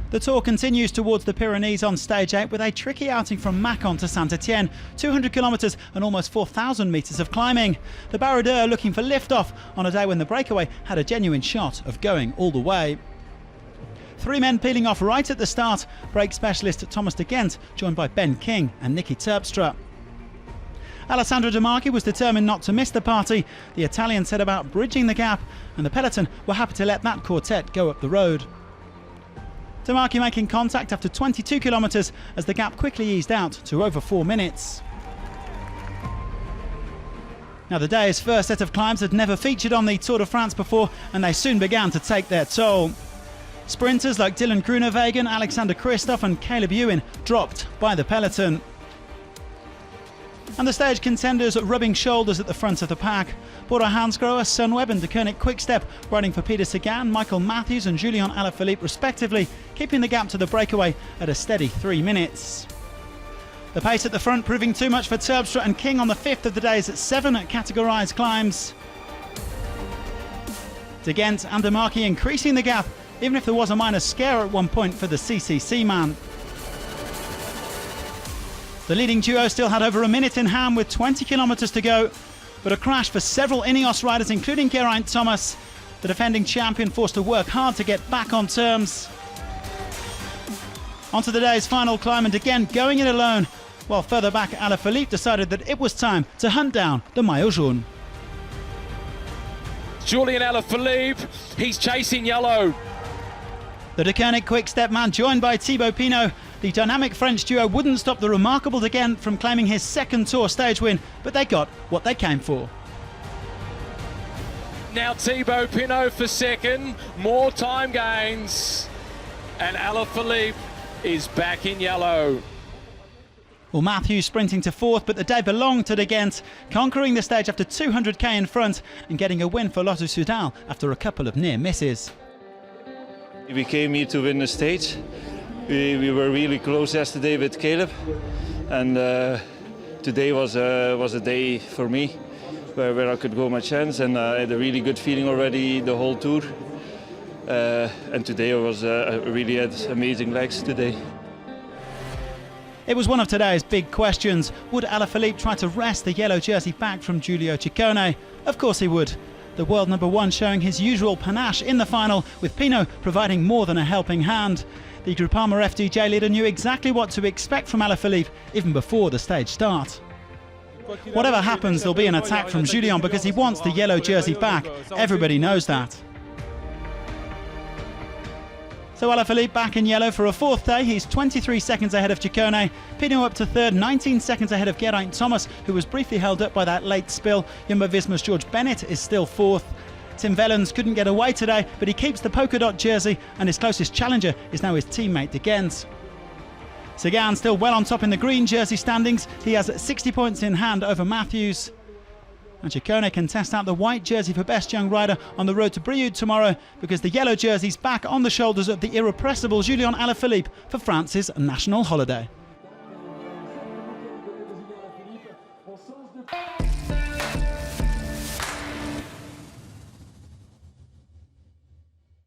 The tour continues towards the Pyrenees on stage 8 with a tricky outing from Mâcon to Saint-Étienne, 200 kilometres and almost 4,000 metres of climbing. The baroudeur looking for liftoff on a day when the breakaway had a genuine shot of going all the way. Three men peeling off right at the start, brake specialist Thomas de Gendt joined by Ben King and Nicky Terpstra. Alessandro De Marchi was determined not to miss the party. The Italian set about bridging the gap and the peloton were happy to let that quartet go up the road. De Marchi making contact after 22 kilometres as the gap quickly eased out to over 4 minutes. Now the day's first set of climbs had never featured on the Tour de France before, and they soon began to take their toll. Sprinters like Dylan Groenewegen, Alexander Kristoff and Caleb Ewan dropped by the peloton. And the stage contenders rubbing shoulders at the front of the pack. Bora Hansgrohe, Sunweb and De Koning Quickstep riding for Peter Sagan, Michael Matthews and Julian Alaphilippe respectively, keeping the gap to the breakaway at a steady 3 minutes. The pace at the front proving too much for Terpstra and King on the fifth of the day's 7 categorised climbs. De Gendt and De Marchi increasing the gap, even if there was a minor scare at one point for the CCC man. The leading duo still had over a minute in hand with 20 kilometres to go, but a crash for several Ineos riders, including GENDT Thomas. The defending champion forced to work hard to get back on terms. Onto the day's final climb, and again going it alone, while further back Alaphilippe decided that it was time to hunt down the Maillot Jaune. Julian Alaphilippe, he's chasing yellow. The De Koning Quickstep man joined by Thibaut PINOT. The dynamic French duo wouldn't stop the remarkable De Gendt from claiming his second Tour stage win, but they got what they came for. Now Thibaut PINOT for second, more time gains, and Alaphilippe is back in yellow. Well, Matthews sprinting to fourth, but the day belonged to De Gendt, conquering the stage after 200k in front and getting a win for Lotto Soudal after a couple of near misses. We came here to win the stage. We were really close yesterday with Caleb, and today was a day for me where I could go my chance, and I had a really good feeling already the whole tour. And today I really had amazing legs today. It was one of today's big questions. Would Alaphilippe try to wrest the yellow jersey back from Giulio Ciccone? Of course he would. The world number one showing his usual panache in the final, with PINOT providing more than a helping hand. The Groupama FDJ leader knew exactly what to expect from Alaphilippe even before the stage start. Whatever happens, there'll be an attack from Julian because he wants the yellow jersey back. Everybody knows that. So Alaphilippe back in yellow for a fourth day. He's 23 seconds ahead of Ciccone. PINOT up to third, 19 seconds ahead of GENDT Thomas, who was briefly held up by that late spill. Jumbo-Visma's George Bennett is still fourth. Tim Wellens couldn't get away today, but he keeps the polka dot jersey, and his closest challenger is now his teammate De Gendt. Sagan still well on top in the green jersey standings. He has 60 points in hand over Matthews. And Ciccone can test out the white jersey for best young rider on the road to Brioude tomorrow, because the yellow jersey's back on the shoulders of the irrepressible Julian Alaphilippe for France's national holiday.